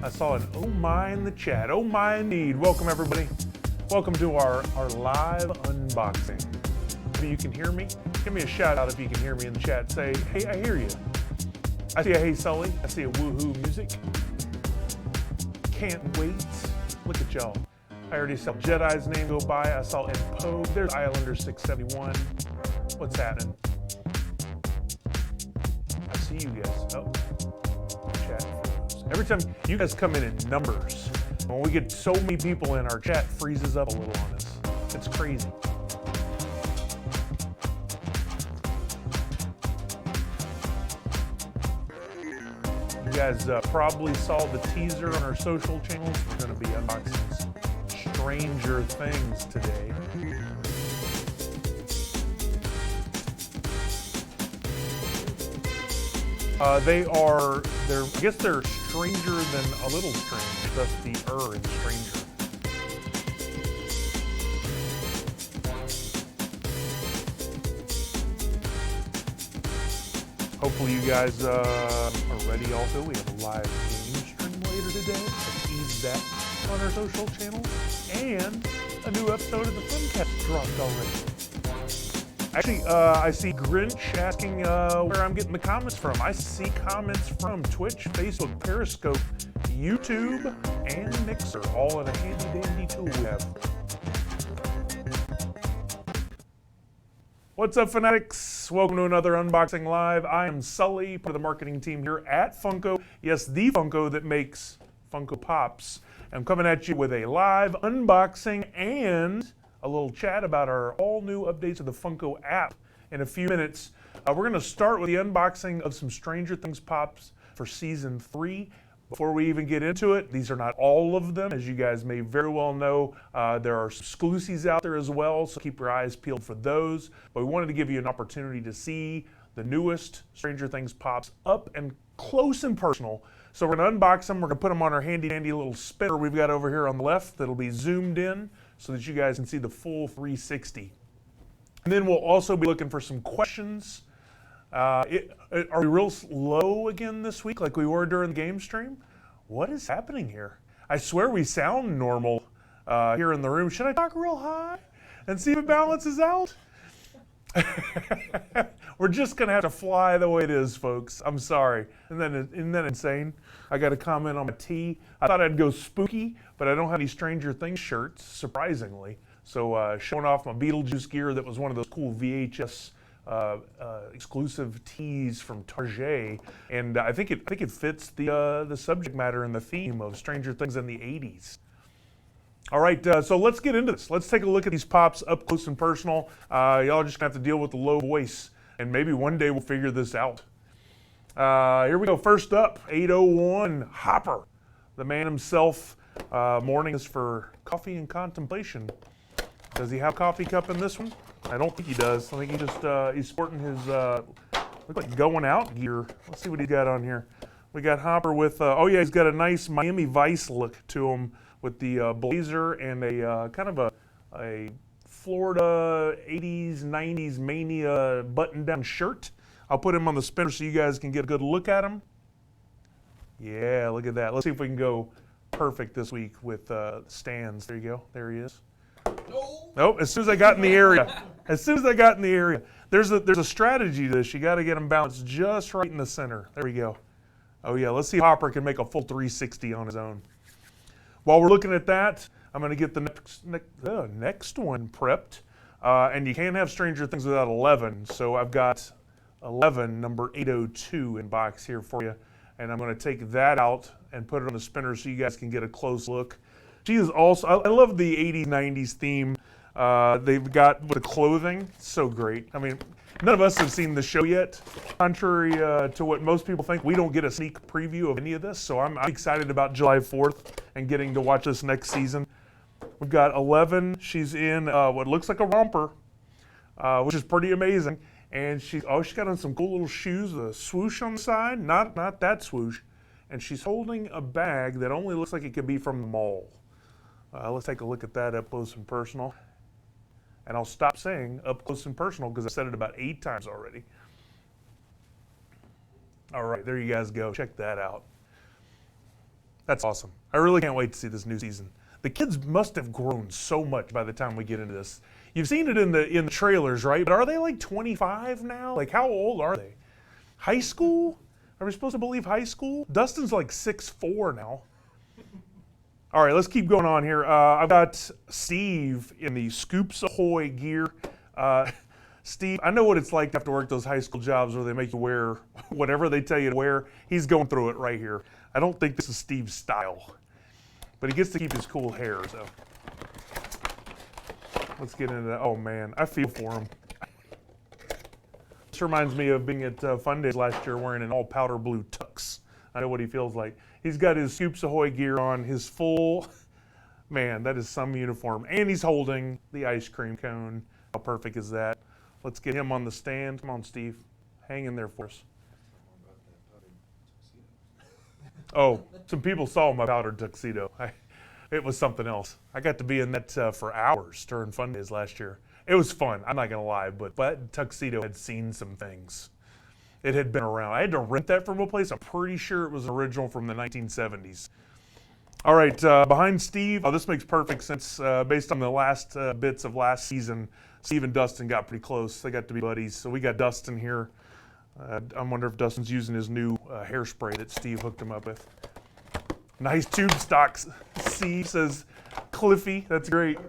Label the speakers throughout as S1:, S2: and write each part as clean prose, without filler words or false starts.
S1: I saw an oh my in the chat. Oh my indeed. Welcome everybody. Welcome to our live unboxing. Maybe you can hear me. Give me a shout out if you can hear me in the chat. Say, hey, I hear you. I see a hey Sully. I see a woohoo music. Can't wait. Look at y'all. I already saw Jedi's name go by. I saw Ed Poe. There's Islander 671. What's happening? I see you guys. Oh, chat froze. Every time you guys come in numbers, when we get so many people in, our chat freezes up a little on us. It's crazy. You guys probably saw the teaser on our social channels. We're going to be unboxing Stranger Things today. I guess they're stranger than a little strange, thus the in stranger. Hopefully you guys are ready also. We have a live game stream later today. I teased that on our social channel. And a new episode of the Funcast dropped already. Actually, I see Grinch asking where I'm getting the comments from. I see comments from Twitch, Facebook, Periscope, YouTube, and Mixer, all in a handy-dandy tool we have. What's up, fanatics? Welcome to another Unboxing Live. I am Sully, part of the marketing team here at Funko. Yes, the Funko that makes Funko Pops. I'm coming at you with a live unboxing and a little chat about our all-new updates of the Funko app in a few minutes. We're going to start with the unboxing of some Stranger Things Pops for Season 3. Before we even get into it, these are not all of them. As you guys may very well know, there are exclusives out there as well, so keep your eyes peeled for those. But we wanted to give you an opportunity to see the newest Stranger Things Pops up and close and personal. So we're going to unbox them. We're going to put them on our handy-dandy little spinner we've got over here on the left that'll be zoomed in so that you guys can see the full 360. And then we'll also be looking for some questions. Are we real low again this week like we were during the game stream? What is happening here? I swear we sound normal here in the room. Should I talk real high and see if it balances out? We're just going to have to fly the way it is, folks. I'm sorry. Isn't that insane? I got a comment on my tee. I thought I'd go spooky, but I don't have any Stranger Things shirts, surprisingly. So showing off my Beetlejuice gear that was one of those cool VHS exclusive tees from Target, and I think it fits the subject matter and the theme of Stranger Things in the 80s. All right, so let's get into this. Let's take a look at these Pops up close and personal. Y'all just gonna have to deal with the low voice, and maybe one day we'll figure this out. Here we go. First up, 801 Hopper, the man himself. Morning is for coffee and contemplation. Does he have a coffee cup in this one? I don't think he does. I think he just he's sporting his look like going out gear. Let's see what he got on here. We got Hopper with oh yeah, he's got a nice Miami Vice look to him with the blazer and a kind of a Florida 80s 90s Mania button-down shirt. I'll put him on the spinner so you guys can get a good look at him. Yeah, look at that. Let's see if we can go perfect this week with stands. There you go. There he is. Nope, as soon as I got in the area. There's a strategy to this. You got to get them balanced just right in the center. There we go. Oh yeah, let's see if Hopper can make a full 360 on his own. While we're looking at that, I'm going to get the next one prepped. And you can't have Stranger Things without 11. So I've got 11, number 802 in box here for you. And I'm going to take that out and put it on the spinner so you guys can get a close look. She is also, I love the 80s, 90s theme they've got with the clothing. So great. I mean, none of us have seen the show yet. Contrary to what most people think, we don't get a sneak preview of any of this. So I'm excited about July 4th and getting to watch this next season. We've got 11. She's in what looks like a romper, which is pretty amazing. And she's got on some cool little shoes with a swoosh on the side. Not that swoosh. And she's holding a bag that only looks like it could be from the mall. Let's take a look at that up close and personal. And I'll stop saying up close and personal because I said it about 8 times already. All right, there you guys go. Check that out. That's awesome. I really can't wait to see this new season. The kids must have grown so much by the time we get into this. You've seen it in the trailers, right? But are they like 25 now? Like, how old are they? High school? Are we supposed to believe high school? Dustin's like 6'4" now. All right, let's keep going on here. I've got Steve in the Scoops Ahoy gear. Steve, I know what it's like to have to work those high school jobs where they make you wear whatever they tell you to wear. He's going through it right here. I don't think this is Steve's style, but he gets to keep his cool hair, so. Let's get into that. Oh man, I feel for him. This reminds me of being at Fun Days last year wearing an all powder blue tux. I know what he feels like. He's got his Scoops Ahoy gear on, his full, man, that is some uniform. And he's holding the ice cream cone. How perfect is that? Let's get him on the stand. Come on, Steve. Hang in there for us. Oh, some people saw my powdered tuxedo. It was something else. I got to be in that for hours during Fun Days last year. It was fun, I'm not going to lie, but that tuxedo had seen some things. It had been around. I had to rent that from a place. I'm pretty sure it was original from the 1970s. All right, behind Steve, this makes perfect sense. Based on the last bits of last season, Steve and Dustin got pretty close. They got to be buddies. So we got Dustin here. I wonder if Dustin's using his new hairspray that Steve hooked him up with. Nice tube stocks. Steve says Cliffy. That's great.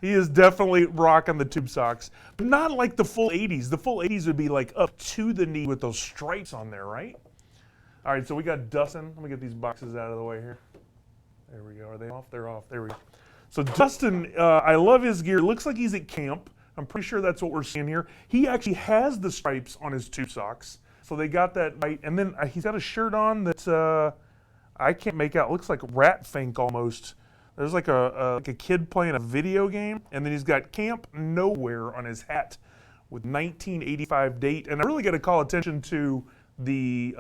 S1: He is definitely rocking the tube socks. But not like the full 80s. The full 80s would be like up to the knee with those stripes on there, right? All right, so we got Dustin. Let me get these boxes out of the way here. There we go. Are they off? They're off. There we go. So Dustin, I love his gear. Looks like he's at camp. I'm pretty sure that's what we're seeing here. He actually has the stripes on his tube socks. So they got that right. And then he's got a shirt on that I can't make out. It looks like Rat Fink almost. There's like a kid playing a video game. And then he's got Camp Nowhere on his hat with 1985 date. And I really got to call attention to the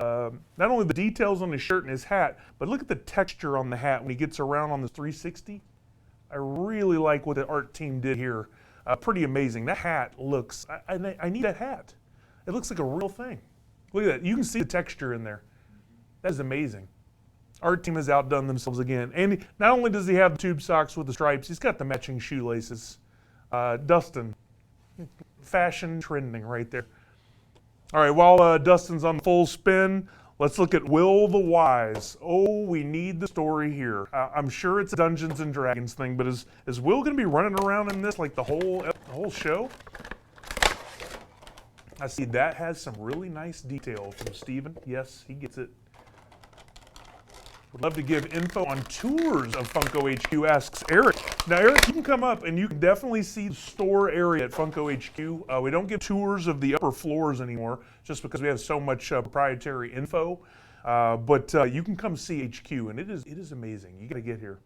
S1: not only the details on his shirt and his hat, but look at the texture on the hat when he gets around on the 360. I really like what the art team did here. Pretty amazing. That hat looks, I need that hat. It looks like a real thing. Look at that. You can see the texture in there. That is amazing. Art team has outdone themselves again. And not only does he have the tube socks with the stripes, he's got the matching shoelaces. Dustin, fashion trending right there. All right, while Dustin's on full spin, let's look at Will the Wise. Oh, we need the story here. I'm sure it's a Dungeons and Dragons thing, but is Will going to be running around in this like the whole show? I see that has some really nice detail from Steven. Yes, he gets it. Would love to give info on tours of Funko HQ, asks Eric. Now, Eric, you can come up and you can definitely see the store area at Funko HQ. We don't give tours of the upper floors anymore just because we have so much proprietary info. But you can come see HQ, and it is amazing. You got to get here.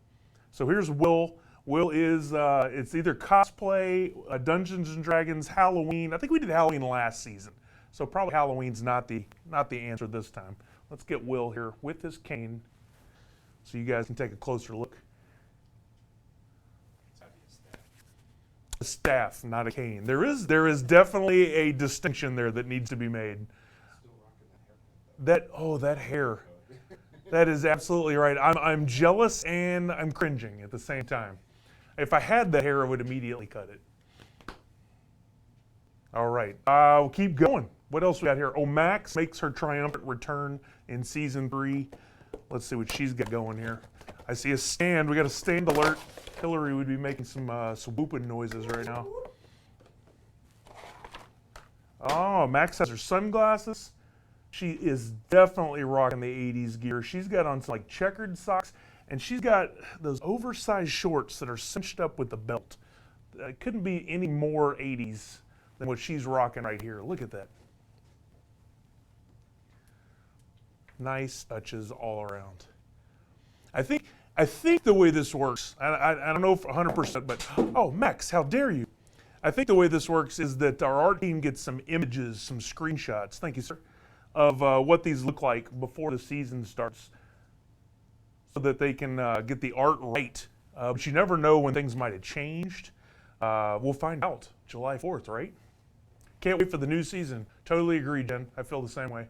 S1: So here's Will. Will is, it's either cosplay, Dungeons and Dragons, Halloween. I think we did Halloween last season. So probably Halloween's not the answer this time. Let's get Will here with his cane so you guys can take a closer look. A staff, not a cane. There is definitely a distinction there that needs to be made. That hair. That is absolutely right. I'm jealous and I'm cringing at the same time. If I had the hair, I would immediately cut it. All right, we'll keep going. What else we got here? Oh, Max makes her triumphant return in season 3. Let's see what she's got going here. I see a stand. We got a stand alert. Hillary would be making some whooping noises right now. Oh, Max has her sunglasses. She is definitely rocking the 80s gear. She's got on some like checkered socks, and she's got those oversized shorts that are cinched up with the belt. It couldn't be any more 80s than what she's rocking right here. Look at that. Nice touches all around. I think the way this works, I don't know if 100%, but oh, Max, how dare you? I think the way this works is that our art team gets some images, some screenshots, thank you, sir, of what these look like before the season starts so that they can get the art right. But you never know when things might have changed. We'll find out July 4th, right? Can't wait for the new season. Totally agree, Jen. I feel the same way.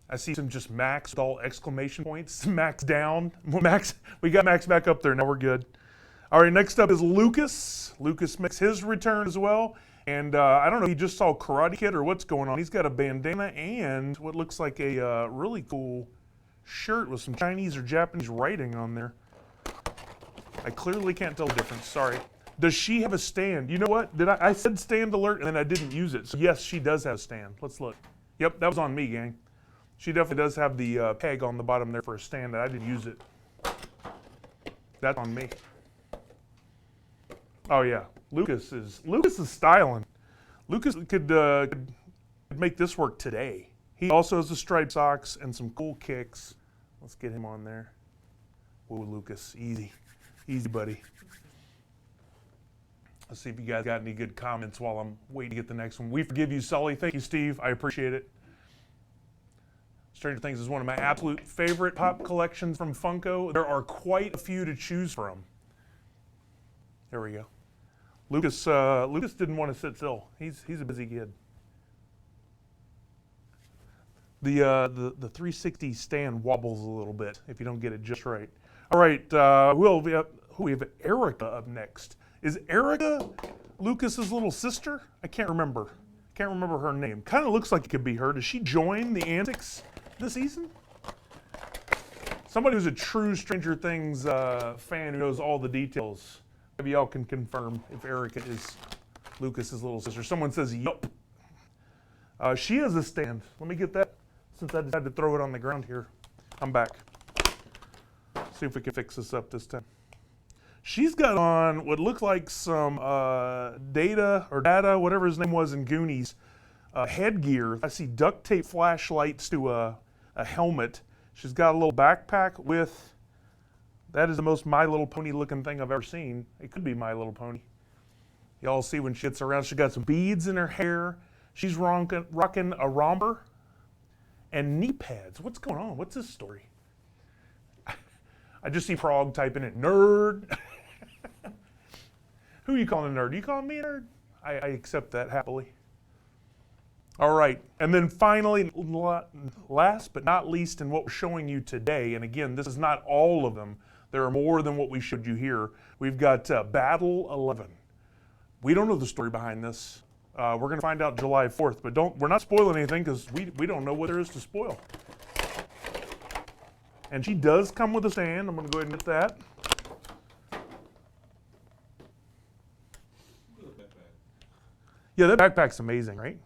S1: I see some just Max with all exclamation points. Max down. Max, we got Max back up there. Now we're good. All right, next up is Lucas. Lucas makes his return as well. And I don't know if he just saw Karate Kid or what's going on. He's got a bandana and what looks like a really cool shirt with some Chinese or Japanese writing on there. I clearly can't tell the difference. Sorry. Does she have a stand? You know what? I said stand alert and then I didn't use it. So yes, she does have a stand. Let's look. Yep, that was on me, gang. She definitely does have the peg on the bottom there for a stand. I didn't use it. That's on me. Oh yeah, Lucas is styling. Lucas could make this work today. He also has the striped socks and some cool kicks. Let's get him on there. Whoa, Lucas, easy, buddy. Let's see if you guys got any good comments while I'm waiting to get the next one. We forgive you, Sully. Thank you, Steve. I appreciate it. Stranger Things is one of my absolute favorite pop collections from Funko. There are quite a few to choose from. There we go. Lucas didn't want to sit still. He's a busy kid. The 360 stand wobbles a little bit if you don't get it just right. All right, we have Erica up next. Is Erica Lucas's little sister? I can't remember. Can't remember her name. Kind of looks like it could be her. Does she join the antics this season? Somebody who's a true Stranger Things fan who knows all the details. Maybe y'all can confirm if Erica is Lucas's little sister. Someone says yup. She has a stand. Let me get that since I decided to throw it on the ground here. I'm back. See if we can fix this up this time. She's got on what looks like some data, whatever his name was in Goonies, headgear. I see duct tape flashlights to a helmet. She's got a little backpack with, that is the most My Little Pony looking thing I've ever seen. It could be My Little Pony. Y'all see when she gets around, she's got some beads in her hair. She's rocking a romper and knee pads. What's going on? What's this story? I just see Frog typing in nerd. Who are you calling a nerd? Are you calling me a nerd? I accept that happily. All right, and then finally, last but not least in what we're showing you today, and again, this is not all of them. There are more than what we showed you here. We've got Battle 11. We don't know the story behind this. We're going to find out July 4th, but we're not spoiling anything because we don't know what there is to spoil. And she does come with a stand. I'm going to go ahead and get that. Yeah, that backpack's amazing, right?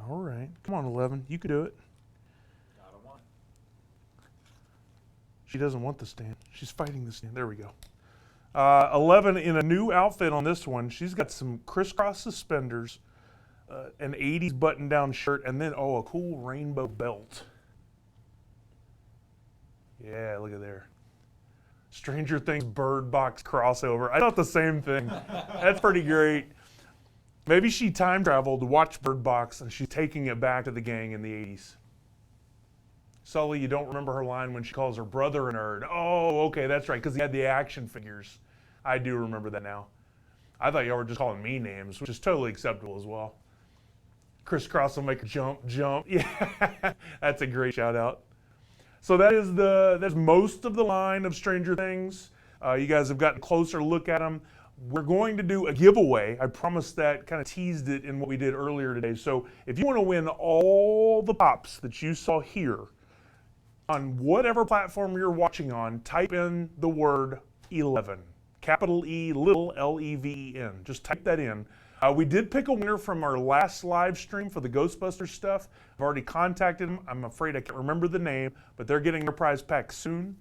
S1: All right. Come on, 11. You can do it. She doesn't want the stand. She's fighting the stand. There we go. 11 in a new outfit on this one. She's got some crisscross suspenders, an 80s button-down shirt, and then, a cool rainbow belt. Yeah, look at there. Stranger Things Bird Box crossover. I thought the same thing. That's pretty great. Maybe she time traveled to watch Bird Box and she's taking it back to the gang in the 80s. Sully, you don't remember her line when she calls her brother a nerd. Oh, okay, that's right, because he had the action figures. I do remember that now. I thought y'all were just calling me names, which is totally acceptable as well. Crisscross will make a jump. Yeah, that's a great shout out. So that's most of the line of Stranger Things. You guys have gotten a closer look at them. We're going to do a giveaway. I promised that, kind of teased it in what we did earlier today. So if you want to win all the pops that you saw here, on whatever platform you're watching on, type in the word 11. Capital E, little L-E-V-E-N. Just type that in. We did pick a winner from our last live stream for the Ghostbusters stuff. I've already contacted them. I'm afraid I can't remember the name, but they're getting their prize pack soon.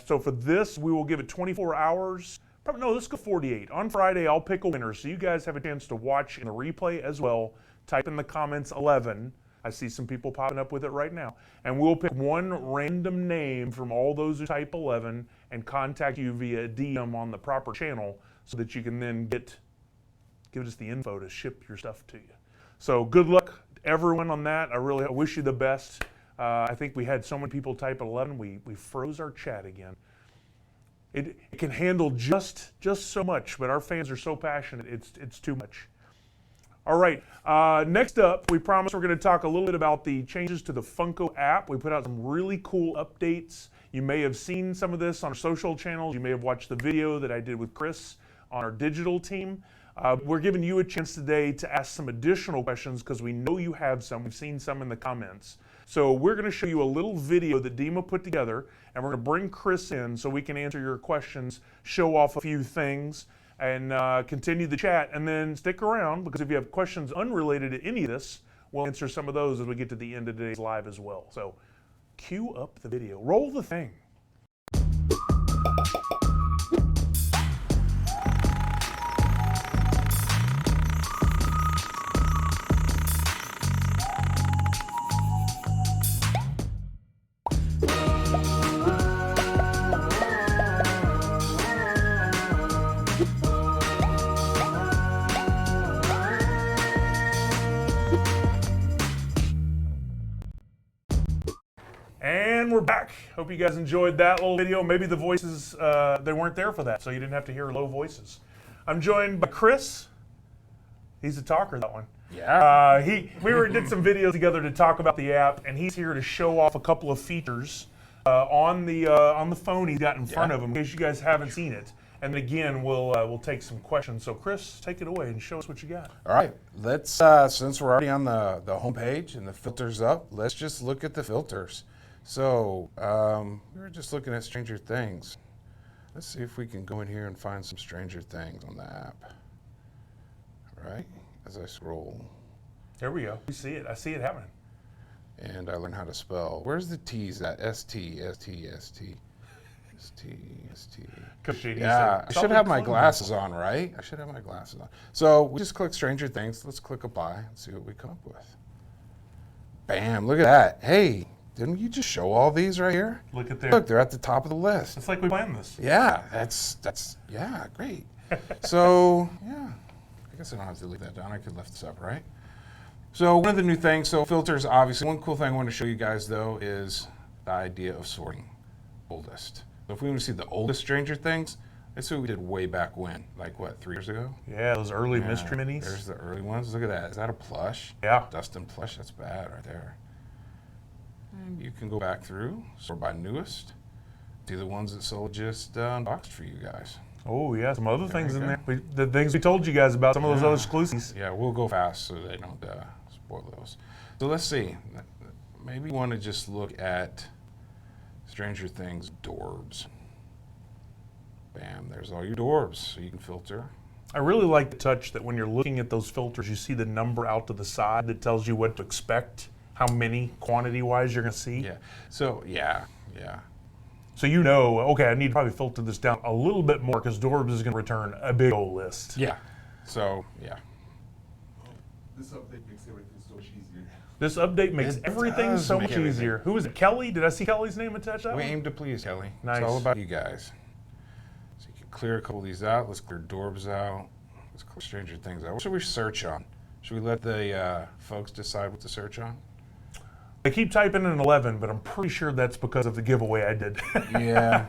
S1: So for this, we will give it 24 hours. Probably, no, let's go 48. On Friday, I'll pick a winner, so you guys have a chance to watch in the replay as well. Type in the comments 11. I see some people popping up with it right now. And we'll pick one random name from all those who type 11 and contact you via DM on the proper channel so that you can then give us the info to ship your stuff to you. So good luck everyone on that. I wish you the best. I think we had so many people type 11, we froze our chat again. It can handle just so much, but our fans are so passionate, it's too much. All right, next up, we promise we're going to talk a little bit about the changes to the Funko app. We put out some really cool updates. You may have seen some of this on our social channels. You may have watched the video that I did with Chris on our digital team. We're giving you a chance today to ask some additional questions because we know you have some. We've seen some in the comments. So we're going to show you a little video that Dima put together, and we're going to bring Chris in so we can answer your questions, show off a few things, and continue the chat, and then stick around because if you have questions unrelated to any of this, we'll answer some of those as we get to the end of today's live as well. So cue up the video. Roll the thing. And we're back. Hope you guys enjoyed that little video. Maybe the voices, they weren't there for that, so you didn't have to hear low voices. I'm joined by Chris. He's a talker, that one.
S2: Yeah.
S1: We did some videos together to talk about the app, and he's here to show off a couple of features on the phone he's got in front of him, in case you guys haven't seen it. And again, we'll take some questions. So Chris, take it away and show us what you got.
S2: All right. Let's since we're already on the home page and the filters up, let's just look at the filters. So we were just looking at Stranger Things. Let's see if we can go in here and find some Stranger Things on the app. All right, as I scroll.
S1: There we go. We see it. I see it happening.
S2: And I learned how to spell. Where's the T's at? S-T, S-T, S-T, S-T, S-T. Yeah, I should have my glasses on, right? I should have my glasses on. So we just click Stranger Things. Let's click apply and see what we come up with. Bam, look at that. Hey. Didn't you just show all these right here?
S1: Look at there.
S2: Look, they're at the top of the list.
S1: It's like we planned this.
S2: Yeah, that's yeah, great. So, yeah, I guess I don't have to leave that down. I could lift this up, right? So one of the new things, so filters, obviously. One cool thing I want to show you guys, though, is the idea of sorting oldest. So if we want to see the oldest Stranger Things, that's what we did way back when, like what, 3 years ago?
S1: Yeah, those early mystery minis.
S2: There's the early ones. Look at that. Is that a plush?
S1: Yeah.
S2: Dustin plush. That's bad right there. And you can go back through, sort by newest, see the ones that sold just unboxed for you guys.
S1: Oh yeah, some other things in there. The things we told you guys about, some of those other exclusives.
S2: Yeah, we'll go fast so they don't spoil those. So let's see. Maybe you want to just look at Stranger Things Dorbs. Bam, there's all your Dorbs, so you can filter.
S1: I really like the touch that when you're looking at those filters, you see the number out to the side that tells you what to expect. How many quantity-wise you're going to see?
S2: Yeah. So, yeah.
S1: So you know, okay, I need to probably filter this down a little bit more because Dorbs is going to return a big old list.
S2: Yeah. So, yeah.
S3: This update makes everything so much easier.
S1: This update makes everything so much easier. Who is it? Kelly? Did I see Kelly's name attached to that
S2: We
S1: one?
S2: aim to please, Kelly.
S1: Nice.
S2: It's all about you guys. So you can clear a couple of these out. Let's clear Dorbs out. Let's clear Stranger Things out. What should we search on? Should we let the folks decide what to search on?
S1: They keep typing in 11, but I'm pretty sure that's because of the giveaway I did.
S2: Yeah.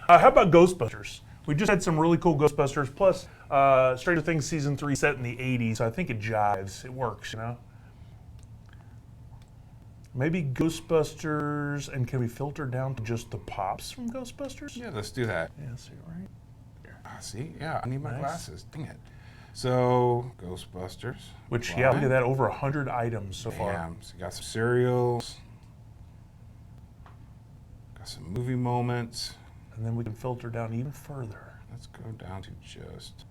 S1: How about Ghostbusters? We just had some really cool Ghostbusters, plus Stranger Things Season 3 set in the 80s, so I think it jives. It works, you know? Maybe Ghostbusters, and can we filter down to just the pops from Ghostbusters?
S2: Yeah, let's do that.
S1: Yeah, see, right?
S2: See, yeah, I need my glasses. Dang it. So, Ghostbusters.
S1: Which, yeah, look at that, over 100 items so far.
S2: Bam. So you got some cereals. Got some movie moments.
S1: And then we can filter down even further.
S2: Let's go down to just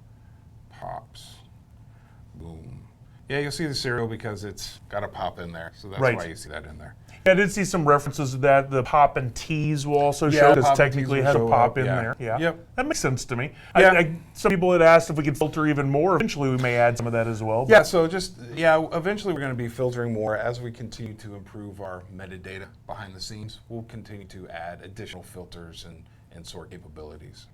S2: pops. Boom. Yeah, you'll see the cereal because it's got a pop in there. So that's why you see that in there.
S1: Yeah, I did see some references to that. The pop and tease will also show because technically it has a pop in there. Yeah.
S2: Yep.
S1: That makes sense to me.
S2: Yeah.
S1: Some people had asked if we could filter even more. Eventually we may add some of that as well.
S2: Yeah, so eventually we're going to be filtering more as we continue to improve our metadata behind the scenes. We'll continue to add additional filters and sort capabilities.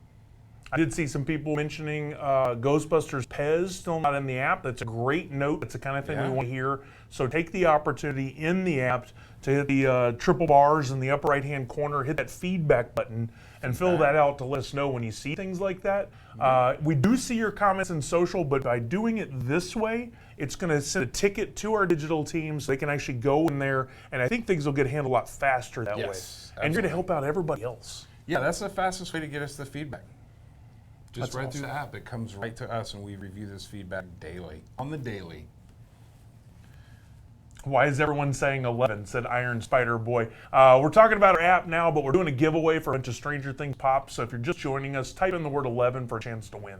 S1: I did see some people mentioning Ghostbusters Pez still not in the app. That's a great note. That's the kind of thing we want to hear. So take the opportunity in the app to hit the triple bars in the upper right-hand corner, hit that feedback button, and fill that out to let us know when you see things like that. We do see your comments in social, but by doing it this way, it's going to send a ticket to our digital team so they can actually go in there, and I think things will get handled a lot faster that way. And you're going to help out everybody else.
S2: Yeah, that's the fastest way to get us the feedback. Just
S1: That's
S2: right
S1: awesome.
S2: through the app. It comes right to us, and we review this feedback daily, on the daily.
S1: Why is everyone saying 11? Said Iron Spider Boy. We're talking about our app now, but we're doing a giveaway for a bunch of Stranger Things pops. So if you're just joining us, type in the word 11 for a chance to win.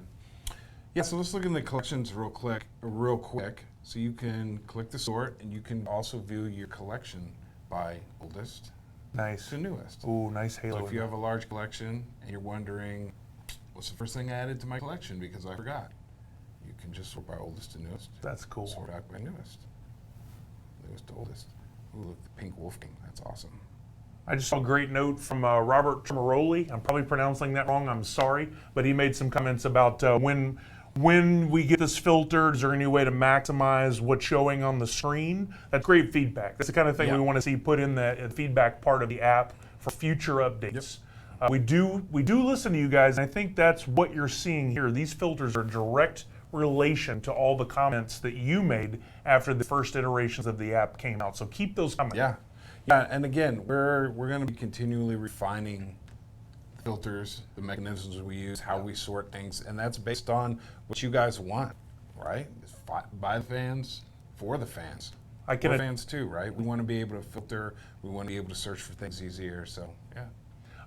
S2: Yeah, so let's look in the collections real quick. So you can click the sort, and you can also view your collection by oldest
S1: Nice.
S2: to newest.
S1: Ooh, nice Halo.
S2: So if you have a large collection and you're wondering, what's the first thing I added to my collection because I forgot? You can just sort by oldest to newest.
S1: That's cool.
S2: Sort out by newest. Newest to oldest. Ooh, look, the pink wolf king. That's awesome.
S1: I just saw a great note from Robert Tremaroli. I'm probably pronouncing that wrong. I'm sorry, but he made some comments about when we get this filtered, is there any way to maximize what's showing on the screen? That's great feedback. That's the kind of thing we want to see put in the feedback part of the app for future updates. We do listen to you guys, and I think that's what you're seeing here. These filters are direct relation to all the comments that you made after the first iterations of the app came out. So keep those coming.
S2: Yeah, and again, we're going to be continually refining filters, the mechanisms we use, how we sort things, and that's based on what you guys want, right? It's by the fans, for the fans. For fans too, right? We want to be able to filter, we want to be able to search for things easier, so yeah.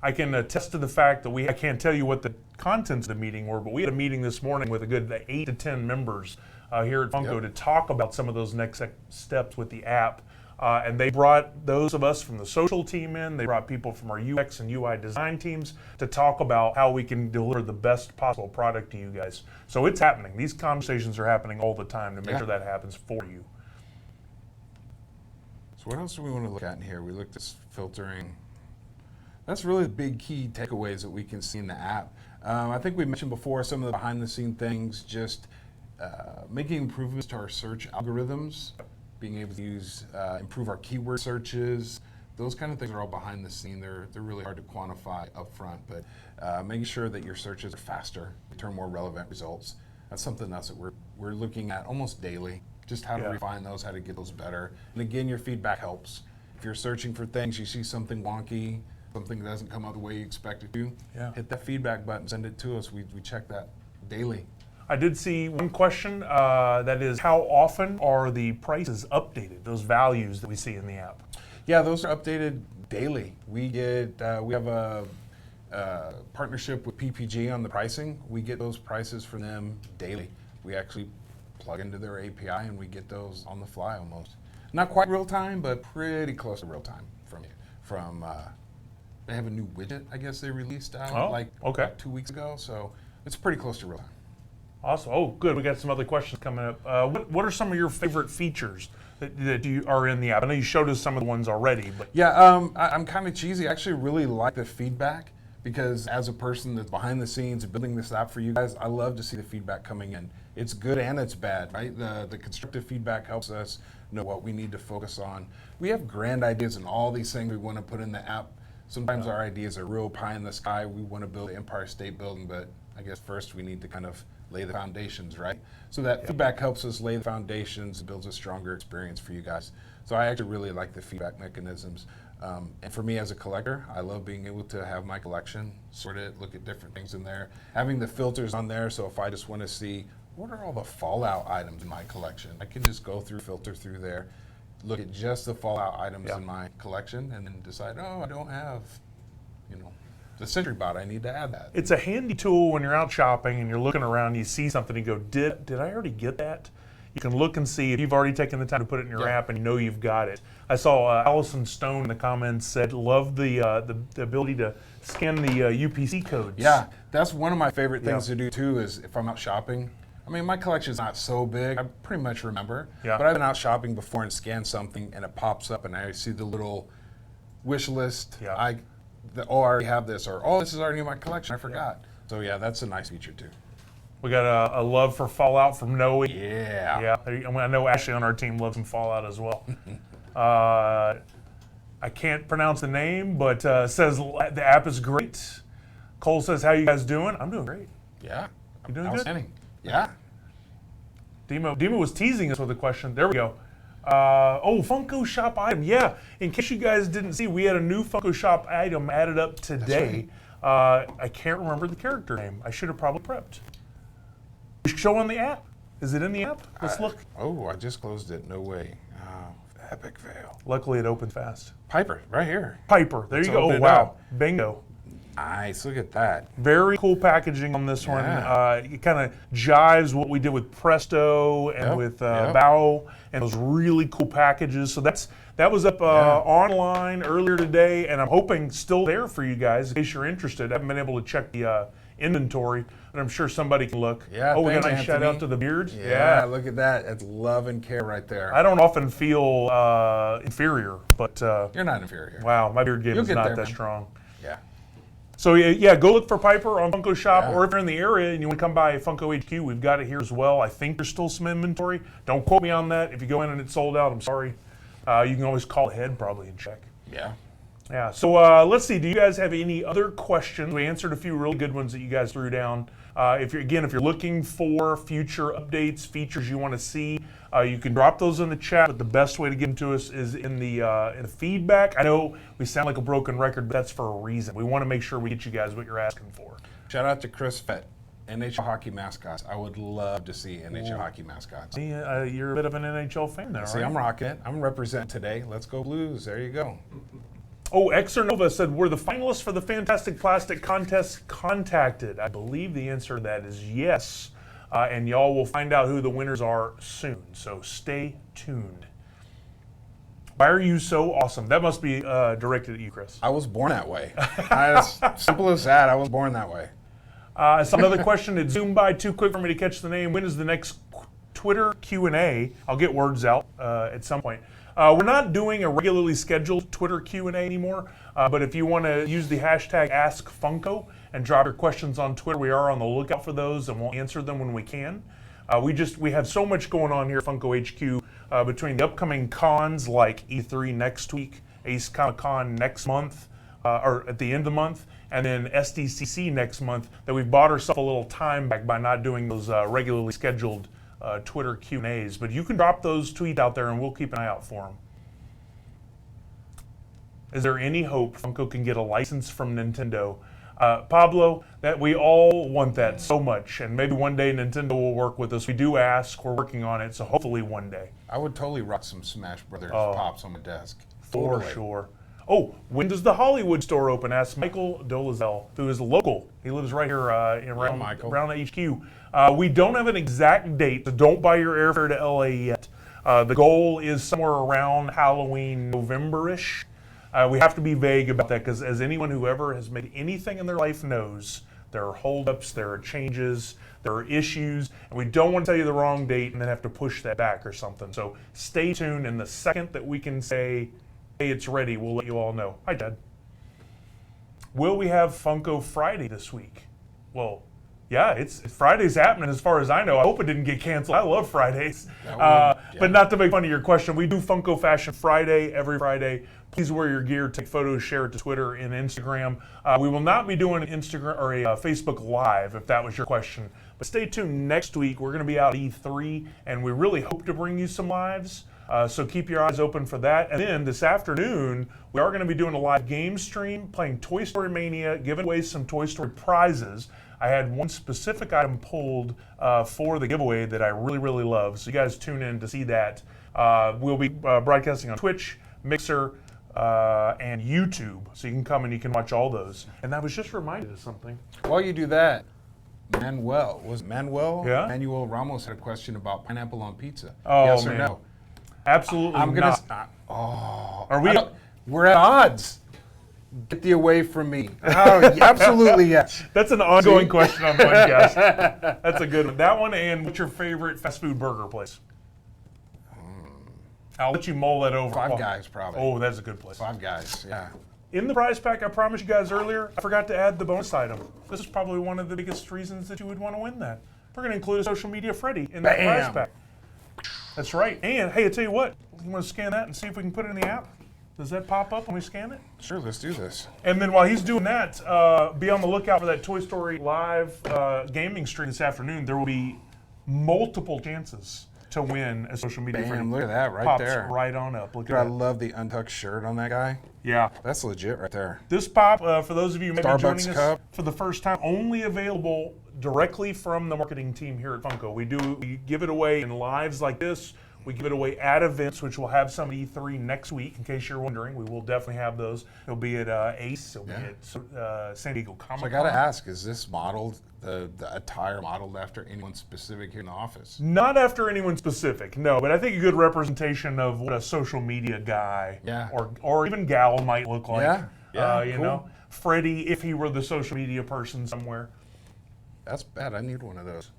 S1: I can attest to the fact that I can't tell you what the contents of the meeting were, but we had a meeting this morning with a good 8 to 10 members here at Funko to talk about some of those next steps with the app. And they brought those of us from the social team in, they brought people from our UX and UI design teams to talk about how we can deliver the best possible product to you guys. So it's happening. These conversations are happening all the time to make sure that happens for you.
S2: So what else do we want to look at in here? We looked at filtering. That's really the big key takeaways that we can see in the app. I think we mentioned before some of the behind the scene things, just making improvements to our search algorithms, being able to use, improve our keyword searches. Those kind of things are all behind the scene. They're really hard to quantify up front, but making sure that your searches are faster, return more relevant results. That's something else that we're looking at almost daily, just how to refine those, how to get those better. And again, your feedback helps. If you're searching for things, you see something wonky, something that doesn't come out the way you expect it to, hit that feedback button, send it to us. We check that daily.
S1: I did see one question that is, how often are the prices updated, those values that we see in the app?
S2: Yeah, those are updated daily. We have a partnership with PPG on the pricing. We get those prices from them daily. We actually plug into their API and we get those on the fly almost. Not quite real time, but pretty close to real time from they have a new widget, I guess they released out like 2 weeks ago, so it's pretty close to real time.
S1: Awesome. Oh, good. We got some other questions coming up. What are some of your favorite features that you are in the app? I know you showed us some of the ones already, but
S2: I'm kind of cheesy. I actually really like the feedback because as a person that's behind the scenes building this app for you guys, I love to see the feedback coming in. It's good and it's bad, right? The constructive feedback helps us know what we need to focus on. We have grand ideas and all these things we want to put in the app. Sometimes our ideas are real pie in the sky. We want to build the Empire State Building, but I guess first we need to kind of lay the foundations, right? So that feedback helps us lay the foundations, builds a stronger experience for you guys. So I actually really like the feedback mechanisms. And for me as a collector, I love being able to have my collection, sort it, look at different things in there. Having the filters on there, so if I just want to see what are all the Fallout items in my collection, I can just go through, filter through there, look at just the Fallout items in my collection, and then decide, oh, I don't have, the Sentry Bot, I need to add that.
S1: It's a handy tool when you're out shopping and you're looking around, you see something, you go, did I already get that? You can look and see if you've already taken the time to put it in your app and you know you've got it. I saw Allison Stone in the comments said, love the ability to scan the UPC codes.
S2: Yeah, that's one of my favorite things to do too, is if I'm out shopping. I mean, my collection's not so big, I pretty much remember, but I've been out shopping before and scanned something and it pops up and I see the little wish list. I already have this, or this is already in my collection, I forgot. So yeah, that's a nice feature too.
S1: We got a love for Fallout from Noe.
S2: Yeah.
S1: I know Ashley on our team loves some Fallout as well. I can't pronounce the name, but says the app is great. Cole says, how you guys doing? I'm doing great.
S2: Yeah.
S1: You doing good?
S2: Outstanding. Yeah.
S1: Demo was teasing us with a question. There we go. Funko Shop item. Yeah, in case you guys didn't see, we had a new Funko Shop item added up today. I can't remember the character name. I should have probably prepped. We show on the app. Is it in the app? Let's look.
S2: Oh, I just closed it. No way. Epic fail.
S1: Luckily, it opened fast.
S2: Piper, right here.
S1: Piper. There you go.
S2: open
S1: Oh,
S2: it
S1: wow.
S2: up.
S1: Bingo.
S2: Nice. Look at that.
S1: Very cool packaging on this one. It kind of jives what we did with Presto and with Bao, and those really cool packages. So that was up online earlier today, and I'm hoping still there for you guys in case you're interested. I haven't been able to check the inventory, but I'm sure somebody can look.
S2: Yeah,
S1: we got a
S2: thanks,
S1: nice shout
S2: Anthony.
S1: out to the beard.
S2: Yeah, look at that. That's love and care right there.
S1: I don't often feel inferior, but
S2: You're not inferior.
S1: wow, my beard game
S2: You'll
S1: is
S2: get
S1: not
S2: there,
S1: that
S2: man.
S1: strong.
S2: Yeah.
S1: So yeah, go look for Piper on Funko Shop,
S2: Yeah.
S1: or if you're in the area and you want to come by Funko HQ, we've got it here as well. I think there's still some inventory. Don't quote me on that. If you go in and it's sold out, I'm sorry. You can always call ahead probably and check.
S2: Yeah.
S1: Yeah, so let's see. Do you guys have any other questions? We answered a few really good ones that you guys threw down. If you're looking for future updates, features you want to see, you can drop those in the chat. But the best way to get them to us is in the feedback. I know we sound like a broken record, but that's for a reason. We want to make sure we get you guys what you're asking for.
S2: Shout out to Chris Fett, NHL hockey mascots. I would love to see NHL hockey mascots.
S1: See, you're a bit of an NHL fan there,
S2: See,
S1: right?
S2: I'm rocking it. I'm representing today. Let's go Blues. There you go.
S1: Oh, Xer Nova said, were the finalists for the Fantastic Plastic contest contacted? I believe the answer to that is yes. And y'all will find out who the winners are soon. So stay tuned. Why are you so awesome? That must be directed at you, Chris.
S2: I was born that way. Simple as that. I was born that way.
S1: So another question that zoomed by too quick for me to catch the name. When is the next Twitter Q&A? I'll get words out at some point. We're not doing a regularly scheduled Twitter Q&A anymore, but if you want to use the hashtag AskFunko and drop your questions on Twitter, we are on the lookout for those, and we'll answer them when we can. We have so much going on here at Funko HQ between the upcoming cons like E3 next week, Ace Comic Con next month, or at the end of the month, and then SDCC next month, that we've bought ourselves a little time back by not doing those regularly scheduled Twitter Q&As, but you can drop those tweets out there and we'll keep an eye out for them. Is there any hope Funko can get a license from Nintendo? Pablo, that we all want that so much, and maybe one day Nintendo will work with us. We do ask, we're working on it, so hopefully one day.
S2: I would totally rock some Smash Brothers pops on my desk.
S1: For
S2: Totally.
S1: sure. Oh, when does the Hollywood store open? Asked Michael Dolezal, who is local. He lives right here around HQ. We don't have an exact date, so don't buy your airfare to LA yet. The goal is somewhere around Halloween, November-ish. We have to be vague about that because as anyone who ever has made anything in their life knows, there are holdups, there are changes, there are issues, and we don't want to tell you the wrong date and then have to push that back or something. So stay tuned, and the second that we can say, hey, it's ready, we'll let you all know. Hi, Dad. Will we have Funko Friday this week? Well, yeah, it's Friday's happening as far as I know. I hope it didn't get canceled. I love Fridays. But not to make fun of your question, we do Funko Fashion Friday every Friday. Please wear your gear, take photos, share it to Twitter and Instagram. We will not be doing an Instagram or a Facebook Live, if that was your question. But stay tuned next week. We're going to be out at E3, and we really hope to bring you some lives. So keep your eyes open for that. And then this afternoon, we are going to be doing a live game stream, playing Toy Story Mania, giving away some Toy Story prizes. I had one specific item pulled for the giveaway that I really, really love. So you guys tune in to see that. We'll be broadcasting on Twitch, Mixer, and YouTube. So you can come and you can watch all those. And I was just reminded of something.
S2: While you do that, Manuel Ramos had a question about pineapple on pizza.
S1: Oh,
S2: yes or
S1: man.
S2: no?
S1: Absolutely
S2: I'm gonna.
S1: not.
S2: Are we? We're at odds. Get thee away from me. Oh, absolutely yes.
S1: That's an ongoing question on podcast. That's a good one. That one, and what's your favorite fast food burger place? I'll let you mull that over.
S2: Five Guys, probably.
S1: Oh, that's a good place.
S2: Five Guys, yeah.
S1: In the prize pack, I promised you guys earlier, I forgot to add the bonus item. This is probably one of the biggest reasons that you would want to win that. We're going to include a social media Freddy in the prize pack. That's right. And hey, I tell you what, you want to scan that and see if we can put it in the app? Does that pop up when we scan it?
S2: Sure, let's do this.
S1: And then while he's doing that, be on the lookout for that Toy Story Live gaming stream this afternoon. There will be multiple chances to win a social media
S2: Bam,
S1: friend.
S2: look at that right
S1: Pops
S2: there.
S1: right on up. Look
S2: Dude,
S1: at
S2: I
S1: that.
S2: love the untucked shirt on that guy.
S1: Yeah.
S2: That's legit right there.
S1: This pop, for those of you who may be
S2: Starbucks
S1: joining us
S2: cup.
S1: for the first time, only available directly from the marketing team here at Funko. We give it away in lives like this. We give it away at events, which will have some at E3 next week, in case you're wondering. We will definitely have those. It'll be at ACE. It'll be at San Diego Comic Con.
S2: So I got to ask, is this modeled, the attire modeled after anyone specific here in the office?
S1: Not after anyone specific, no, but I think a good representation of what a social media guy or even gal might look like.
S2: Yeah,
S1: you
S2: cool.
S1: know, Freddie, if he were the social media person somewhere.
S2: That's bad. I need one of those.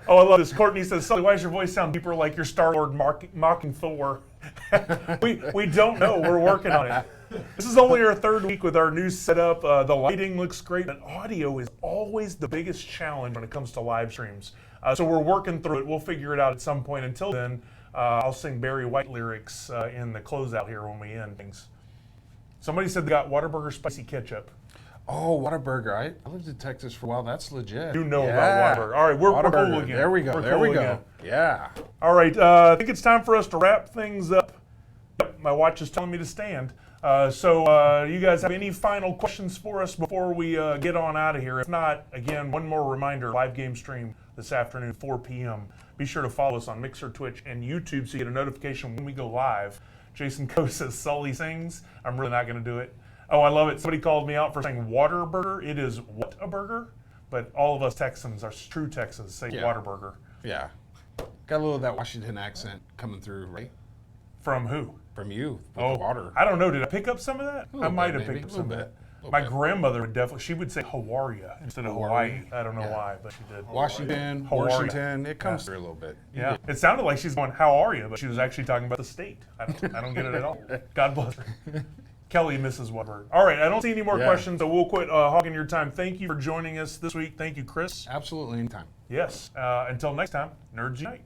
S1: Oh, I love this. Courtney says, Sully, why does your voice sound deeper like you're Star-Lord mocking Thor? we don't know. We're working on it. This is only our third week with our new setup. The lighting looks great, but audio is always the biggest challenge when it comes to live streams. So we're working through it. We'll figure it out at some point. Until then, I'll sing Barry White lyrics in the closeout here when we end things. Somebody said they got Whataburger spicy ketchup.
S2: Oh, Whataburger. I lived in Texas for a while. That's legit.
S1: You know about Whataburger. All right, we're cool again.
S2: There we go.
S1: We're
S2: There
S1: cool
S2: we go.
S1: again.
S2: Yeah.
S1: All right, I think it's time for us to wrap things up. Yep, my watch is telling me to stand. So you guys have any final questions for us before we get on out of here? If not, again, one more reminder, live game stream this afternoon, 4 p.m. Be sure to follow us on Mixer, Twitch, and YouTube so you get a notification when we go live. Jason Coe says, Sully sings. I'm really not going to do it. Oh, I love it. Somebody called me out for saying Waterburger. It is what a burger? But all of us Texans, our true Texans, say Waterburger.
S2: Yeah. Got a little of that Washington accent coming through, right?
S1: From who?
S2: From you. With
S1: Oh,
S2: the water.
S1: I don't know. Did I pick up some of that? I might have picked up some of that. My
S2: bit.
S1: grandmother would definitely, she would say Hawaii instead of Hawaii. I don't know why, but she did.
S2: Washington,
S1: Hawaii.
S2: Washington, it comes through a little bit.
S1: Yeah. It sounded like she's going, how are you? But she was actually talking about the state. I don't get it at all. God bless her. Kelly misses Waterburger. All right, I don't see any more questions, so we'll quit hogging your time. Thank you for joining us this week. Thank you, Chris.
S2: Absolutely, anytime.
S1: Yes. Until next time, Nerds Unite.